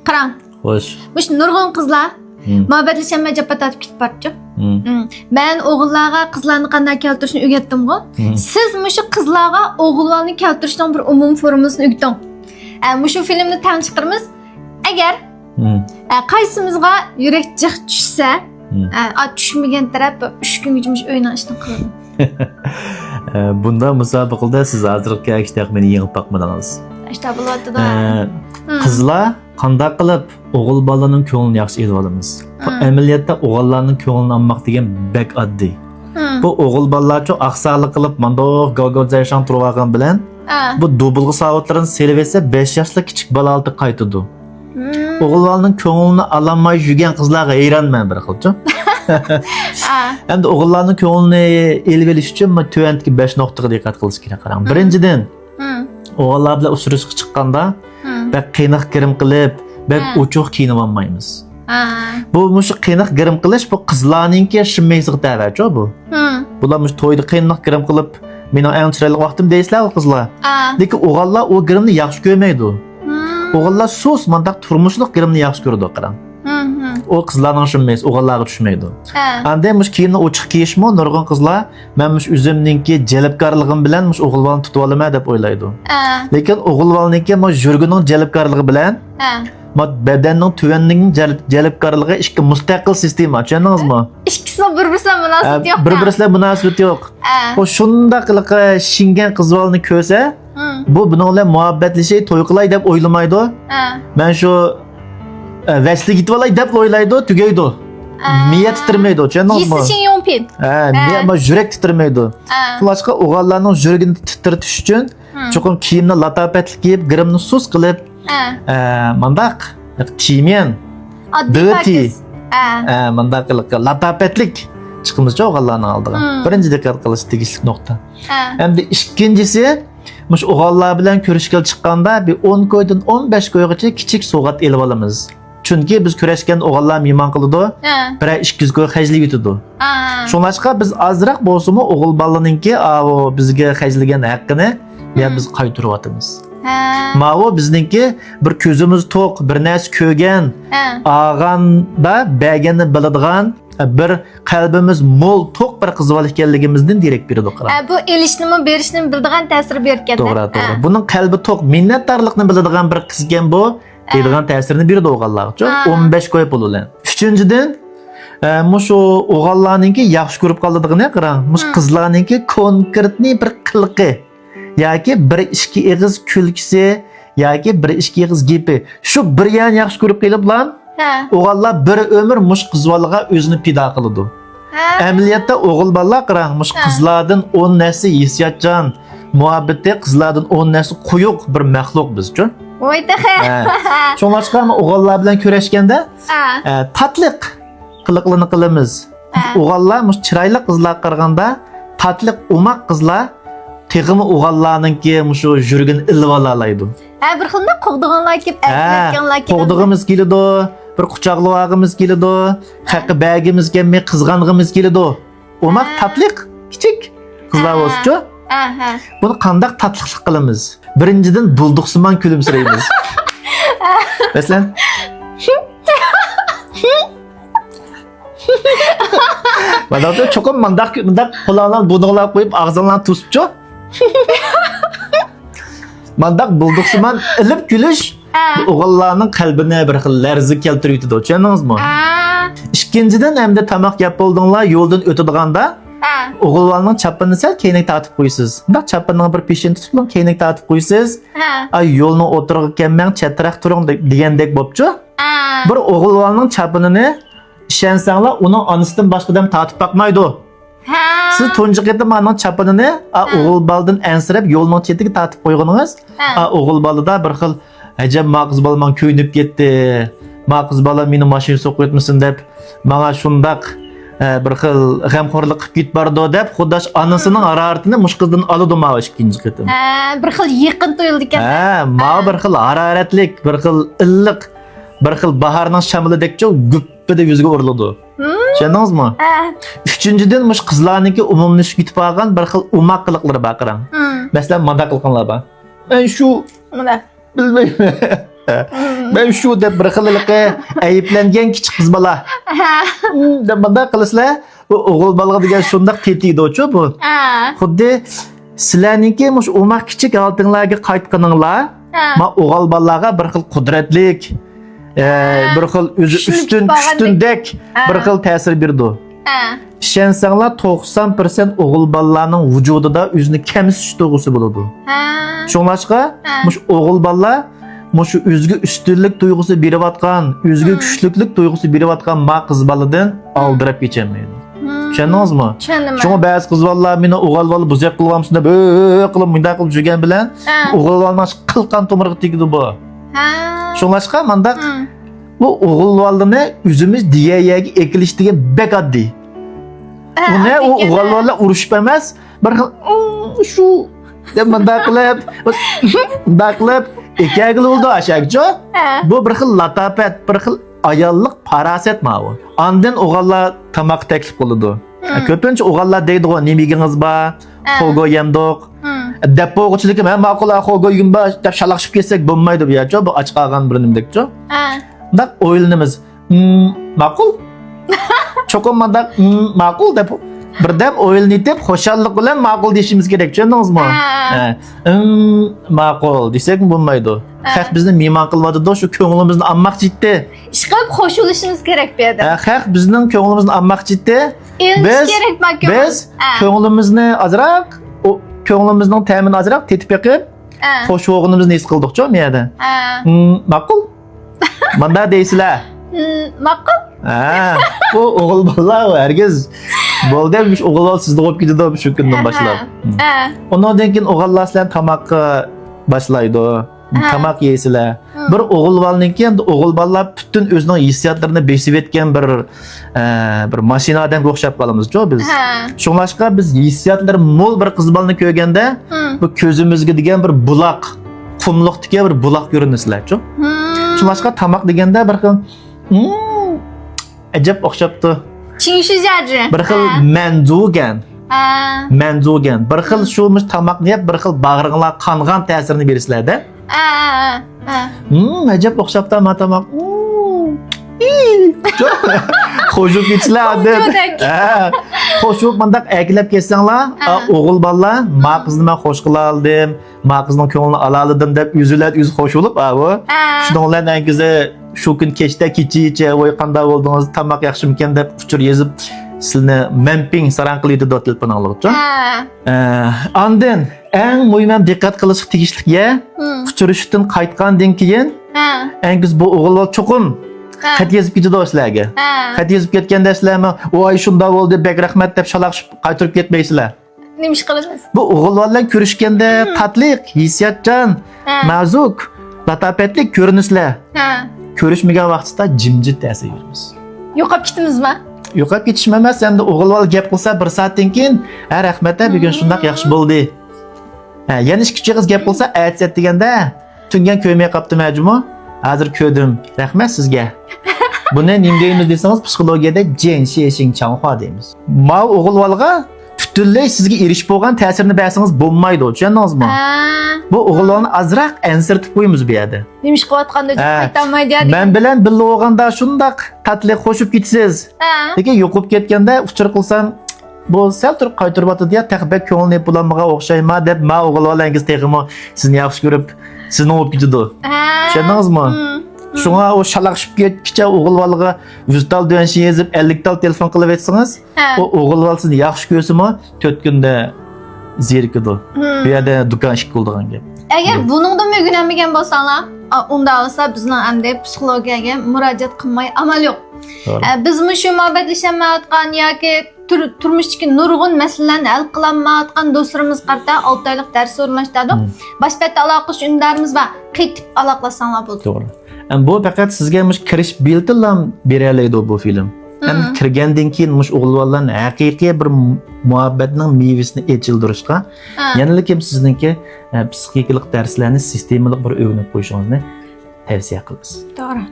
Qarang. Xo'sh. Mush nurg'un qizlar muhabbatlashamay jabba tatib ketib boribdi. Ben o'g'illarga qizlarni qanday keltirishni o'rgatdim-ku. Siz mushu qizlarga o'g'illarni keltirishning bir umumiy formulasini o'rgating. Mushu filmni tan chiqirmiz. Agar qaysimizga yurak jiq tushsa, tushmagan taraf 3 kun yumush o'ynashni qiladi. Bunda musobaqada siz hozirgi akishda meni yengib boqmadingiz. İşte bo'lyapti-da. Qizlar qanday qilib o'g'il bolaning ko'nglini yaxshi elib olamiz? Amaliyotda o'g'illarning ko'nglini olmoq degan bek oddiy. Bu o'g'il bolalarcha aqsaqlik qilib, mandoq gogozayshan turib olgan bilan bu dubulg'i savatlarini selib etsa 5 yoshli kichik bola oldi qaytadi. O'g'illarning ko'nglini ololmay yurgan qizlarga hayronman bir xilcha. Endi o'g'illarning ko'nglini elib olish uchun men tuvandagi 5 nuqtaga diqqat qilish kerak. Qarang. Birinchidan o'g'illar bilan uchrashishga chiqqanda bak qiynoq girim qilib, bak uchuq kiyinib olmaymiz. Bu mushu qiynoq girim qilish bu qizlarningki shimmaysiq da'vatchi bu. Bular mush to'yda qiynoq girim qilib, meni eng chiroyli vaqtim deysizlar qizlar. Lekin o'g'illar o girimni yaxshi ko'rmaydi. O'g'illar sus mandaq turmushliq girimni yaxshi ko'radi, qarang. O qizlarning shimmays, o'g'illarga tushmaydi. Endi mush kiyimni ochiq kiyishmi, nurg'un qizlar, men mush o'zimningki jalbkorligim bilan mush o'g'illarni tutib olaman deb o'ylaydi. Lekin o'g'illarningki mush yurgining jalbkorligi bilan bedenning tuvanning jalbkorligi ikki mustaqil sistema, tushundingizmi? İkisinin bir-birisiyle münasebeti yok. Bir-birisiyle münasebeti yok. O shunda qiliq shingan qizlarni ko'rsa, bu bilan muhabbatlashib to'y qilay deb o'ylamaydi. Men shu Vesli gitib olay deb o'ylaydi, tugaydi. Miya titirmaydi, tushundingizmi? Yisi için yompin. Miya yurak titirmaydi. Shunlashqa o'g'illarning yuragini titratish uchun cho'qim kiyimni latopatli kiyib, girimni sus qilib, mandaq timen, dirty, mandaq qilib latopatlik chiqimizcha o'g'illarning oldiga. Birinchi diqqat qilish tegishli nuqta. Endi ikkinchisi mush o'g'illar bilan ko'rishga chiqqanda bir 10 koydan 15 koygacha kichik sovg'at elib olamiz. Chunki biz kurashgan o'g'illar mehmon qiladi, bir 200 koy hajli yutadi. Shunlashqa biz azroq bo'lsa-mu o'g'il bolaninki bizga hajlagan haqqini biz qaytaryapmiz. Mavo bizningki bir ko'zimiz to'q, bir narsa ko'rgan, og'anda berganni biladigan, bir qalbimiz mo'l to'q bir qiz bola ekanligimizdan derak beradi qarang. Bu elishni berishni biladigan ta'sir bergan. To'g'ri. Buning qalbi to'q, minnatdorlikni biladigan bir qiz ekan bu, deydigan ta'sirini beradi o'g'illarga. 15 qo'yib bo'lagan. Uchinchidan, mushu o'g'illarningki yaxshi ko'rib qoladigan qarang, mush qizlarningki konkretni bir qilqi yoki bir ishki eg'iz kulkisi yoki bir ishki eg'iz gapi. Shu bir yan yaxshi ko'rib qiliblar. O'g'illar bir umr mush qizlarga o'zini pido qiladi. Amaliyotda o'g'il bolalar qarang, mush qizlardan 10 narsa hissiyotchan, muhabbati qizlardan 10 narsa quyuq bir maxluq biz-chi. Voyda. Shunlashqa o'g'illar bilan kurashganda tatliq qiliqlarni qilamiz. O'g'illar mush chiroyli qizlar qaraganda tatliq umaq qizlar teg'imi o'g'illarningki mushu yurgini ilib olaydi. Bir xilda qo'g'diganlar kelib, aytganlar kelib. Qo'g'dig'imiz keladi, bir quchoqlag'imiz keladi, haqqi bagimiz kelmay qizg'ang'imiz keladi. Umaq tatliq kichik qizlar bo'lsa-chi. Buni qanday tatliqlik qilamiz? Birinchidan bulduqsimon kulimsiraymiz. Masalan, mana bu cho'qim mandaq qo'llarni budoqlab qo'yib, og'zinglarni to'sibchi. Mandaq bulduqsimon ilib kulish o'g'illarning qalbini bir xil larza keltirib yutadi, tushundingizmi? Ikkinchidan hamda tamoq yeb bo'ldinglar, yo'ldan o'tadiganda o'g'illarning chapini sal keyinga tortib qo'ysiz. Bak chapinining bir peshini tutib, keyinga tortib qo'ysiz. Ay yo'lni o'tirib kelmang, chatraq turing degandek bo'pchi. Bir o'g'illarning chapinini ishonsanglar, uning onasidan boshqadan tortib boqmaydi. Siz tunji qetim aning chapinini o'g'il baldan ansirab yo'lning chetiga tortib qo'yganingiz, o'g'il balada bir xil ajab maqız balman ko'ynib ketdi. Maqız bala meni mashina so'qib o'tmasin deb, menga shundaq bir xil g'amxo'rlik qilib ketib bordi deb, xudosh onasining hararatini mush qizdan oladi ma ikkinchi qitim. Bir xil yaqin to'yildi ekan. Ma bir xil hararatlik, bir xil illiq, bir xil bahorning shamilidekcha guppida yuziga uriladi. Tushundingizmi? Uchinchidan mush qizlarniki umumlashib ketib qolgan bir xil umaq qiliqlari bor qarang. Masalan, mandaq qilganlar bor. Shu mana bilmayman. Ben shu deb bir xilliqi ayıplangan kichik qiz bola. Deb bunday qilisizlar, bu o'g'il bola degan shundoq tetiydi-chu bu. Xuddi sizlarningki mush umaq kichik holtinglarga qaytqaninglar, ma o'g'il bolalarga bir xil qudratlik, bir xil o'zi ustundek bir xil ta'sir berdi. İşensanglar 90% o'g'il bolalarning vujudida o'zini kamsitish tuyg'usi bo'ladi. Shunlashqa, mush o'g'il bolalar mushu o'zga ustunlik tuyg'usi berayotgan, o'zga kuchliklik tuyg'usi berayotgan ma qiz boladan oldirib kecholmaydi. Tushundingizmi? Tushunaman. Shunga ba'zi qiz bolalar meni o'g'il bola buzaq qilganmiz deb qilib bunday qilib yurgan bilan o'g'il bolaning qilqan to'mirga tegdi bu. Shunlashqa manda bu o'g'il bolani o'zimiz diyayaga ekilish degan bek oddiy. Uni u o'g'il bolalar urushib emas, bir xil shu deb bunday qilib ekagil bo'ldi ashakcho. Bu bir xil latafat, bir xil ayollik paraset ma'u. Ondan o'g'illar tamoq taklif qiladi. Ko'pincha o'g'illar deydi-ku, "Nemigingiz bor? Xo'go yemdiq." Deb bo'g'chilik men ma'qul xo'go yegim bor deb shalaqshib ketsak bo'lmaydi bu yacho, bu och qolgan bir nimdekcho. Deb o'ylanamiz. Ma'qul? Cho'qim manda ma'qul deb birdam o'ylanib, xo'shallik bilan ma'qul deyishimiz kerak, tushundingizmi? Ma'qul desak bo'lmaydi. Haq bizni mehmon qilyapti, shu ko'nglimizni olmoqchi edi. Ish qilib qo'shilishimiz kerak bu yerda. Haq bizning ko'nglimizni olmoqchi edi. Biz ko'nglimizni azroq, ko'nglimizning ta'mini azroq tetib yiqib, qo'shvo'g'inimizni his qildik-ku bu yerda. Ma'qul? Manda deysizlar. Ma'qul? Bu o'g'il bolalar hargiz bo'ldi, o'g'il bola sizni qo'yib ketadi shu kundan boshlab. Undan keyin o'g'illar sizlar tamoqqa boshlaydi. Tamoq yeysizlar. Bir o'g'il bolaninki endi o'g'il bolalar butun o'zining hissiyotlarini besib etgan bir mashina odamga o'xshab qolamiz-ku biz. Shunlashqa biz hissiyotlari mo'l bir qiz bolani ko'rganda bu ko'zimizga degan bir buloq, qumliqdagi bir buloq ko'rinasizlar-ku. Shunlashqa tamoq deganda bir xil ajab o'xshabdi. Chinshijari. Bir xil manzugan. Bir xil shumish tamoqni yeb, bir xil bag'ringlar qongan ta'sirini bersizlar-da. Ajab o'xshabdi ma tamoq. Xo'jib ketishlar deb. Xo'jib mundaq aklab ketsanglar, o'g'il bolalar, ma qizni men xo'sh qila oldim, ma qizning ko'nglini ola oldim deb o'zi xo'sh bo'lib, bu. Shundan angizni shu kun kechda kechicha voy qanday bo'ldingiz, tamoq yaxshimikan deb uchur yozib sizni mamping saran qiladi deb telefon olibdi. Ondan eng muhim diqqat qilish tegishliga uchrashishdan qaytgandan keyin angiz bu o'g'il bola cho'qim xat yozib ketadi sizlarga. Xat yozib ketganda sizlarmi, "Voy shunda bo'ldi, bek rahmat" deb shalaqshib qaytarib ketmaysizlar. Nima ish qilasiz? Bu o'g'il bolalar ko'rishganda tatliq, hissiyotchan, nazuk, latofatli ko'rinishlar. Ko'rishmagan vaqtda jimjit ta'sir beramiz. Yo'qolib ketamizmi? Yo'qolib ketishim emas, endi o'g'il bola gap qilsa 1 soatdan keyin, rahmat, bugun shundoq yaxshi bo'ldi." Yana kichik qiz gap qilsa, aytsa deganda, "Tungan ko'ymay qopti majmu, hozir ko'rdim. Rahmat sizga." Buni nima deymiz desangiz, psixologiyada jin sheshin chanxo deymiz. Ma o'g'il bolaga butunlay sizga erishib bo'lgan ta'sirini bersangiz bo'lmaydi, tushundingizmi? Bu o'g'illarni azroq ansirtib qo'yamiz bu yerda. Nima ish qilayotganda qaytolmaydi deydi. Men bilan birga bo'lganda shundoq tatliq qo'shib ketasiz. Lekin yo'qib ketganda uchur qilsam, bu sal turib qaytarib atadi deya taqbak ko'ngilni bulanmaga o'xshayma deb ma o'g'illarningiz teg'imi sizni yaxshi ko'rib, sizni olib ketadi. Tushundingizmi? Shunga o shalaqshib ketkicha o'g'il bolaga 100 tal dönşi yezib 50 tal telefon qilib etsangiz, o o'g'il bola sizni yaxshi ko'rsimi, 4 kunda zerikadi. Bu yerda do'kon ish qildigan gap. Agar buningdan o'rganmagan bo'lsanglar, unda olsa bizning endi psixologiyaga murojaat qilmay amal yo'q. Biz shu muhabbatlashamayotgan yoki turmushdagi nurg'un masalalarni hal qilolmayotgan do'stlarimiz qarta 6 oylik dars o'rganishdik. Boshqa aloqa undarimiz va qaytib aloqalasanglar bo'ldi. To'g'ri. Bu faqat sizga kirish biletilam beralaydi bu film. Kirgandan keyin o'g'il bolalarni haqiqiy bir muhabbatning mevasini echildirishga, yana kim sizningki psixologik darslarni sistemalik bir o'rganib qo'yishingizni tavsiya qilamiz. To'g'ri.